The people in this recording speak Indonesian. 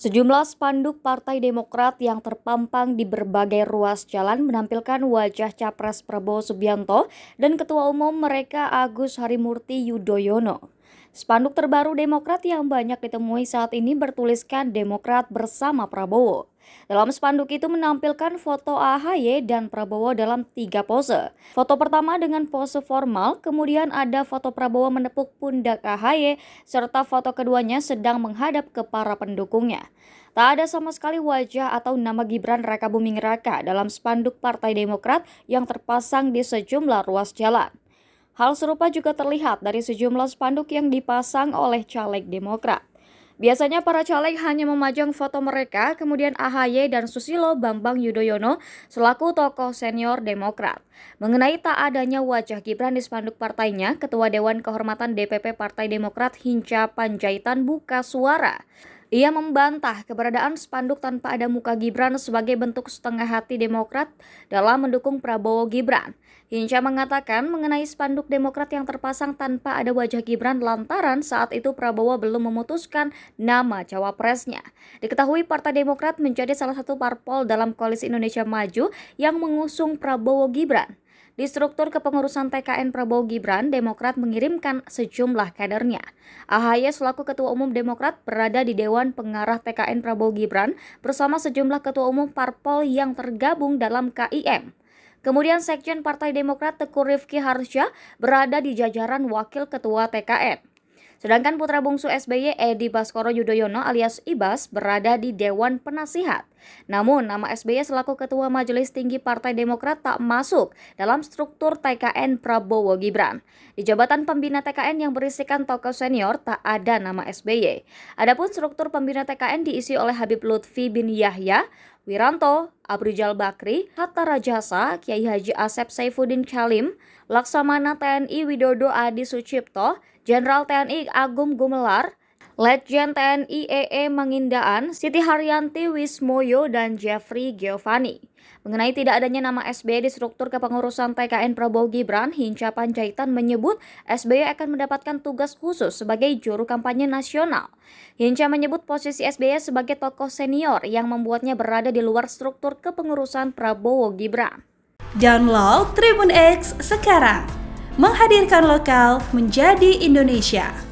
Sejumlah spanduk Partai Demokrat yang terpampang di berbagai ruas jalan menampilkan wajah Capres Prabowo Subianto dan Ketua Umum mereka Agus Harimurti Yudhoyono. Spanduk terbaru Demokrat yang banyak ditemui saat ini bertuliskan Demokrat bersama Prabowo. Dalam spanduk itu menampilkan foto AHY dan Prabowo dalam 3 pose. Foto pertama dengan pose formal, kemudian ada foto Prabowo menepuk pundak AHY, serta foto keduanya sedang menghadap ke para pendukungnya. Tak ada sama sekali wajah atau nama Gibran Rakabuming Raka dalam spanduk Partai Demokrat yang terpasang di sejumlah ruas jalan. Hal serupa juga terlihat dari sejumlah spanduk yang dipasang oleh caleg Demokrat. Biasanya para caleg hanya memajang foto mereka, kemudian AHY dan Susilo Bambang Yudhoyono selaku tokoh senior Demokrat. Mengenai tak adanya wajah Gibran di spanduk partainya, Ketua Dewan Kehormatan DPP Partai Demokrat Hinca Panjaitan buka suara. Ia membantah keberadaan spanduk tanpa ada muka Gibran sebagai bentuk setengah hati Demokrat dalam mendukung Prabowo Gibran. Hinca mengatakan mengenai spanduk Demokrat yang terpasang tanpa ada wajah Gibran lantaran saat itu Prabowo belum memutuskan nama cawapresnya. Diketahui Partai Demokrat menjadi salah satu parpol dalam Koalisi Indonesia Maju yang mengusung Prabowo Gibran. Di struktur kepengurusan TKN Prabowo Gibran, Demokrat mengirimkan sejumlah kadernya. AHY selaku Ketua Umum Demokrat berada di Dewan Pengarah TKN Prabowo Gibran bersama sejumlah Ketua Umum Parpol yang tergabung dalam KIM. Kemudian Sekjen Partai Demokrat Teguh Rifki Harsha berada di jajaran Wakil Ketua TKN. Sedangkan putra bungsu SBY Edi Baskoro Yudhoyono alias Ibas berada di Dewan Penasihat. Namun nama SBY selaku Ketua Majelis Tinggi Partai Demokrat tak masuk dalam struktur TKN Prabowo Gibran. Di jabatan pembina TKN yang berisikan tokoh senior tak ada nama SBY. Adapun struktur pembina TKN diisi oleh Habib Lutfi bin Yahya, Wiranto, Abrijal Bakri, Hatta Rajasa, Kiai Haji Asep Saifuddin Khalim, Laksamana TNI Widodo Adi Sucipto, Jenderal TNI Agung Gumelar, Letjen TNI EE Mangindaan, Siti Haryanti Wismoyo, dan Jeffrey Giovanni. Mengenai tidak adanya nama SBY di struktur kepengurusan TKN Prabowo Gibran, Hinca Panjaitan menyebut SBY akan mendapatkan tugas khusus sebagai juru kampanye nasional. Hinca menyebut posisi SBY sebagai tokoh senior yang membuatnya berada di luar struktur kepengurusan Prabowo Gibran. Download Tribun X sekarang, menghadirkan lokal menjadi Indonesia.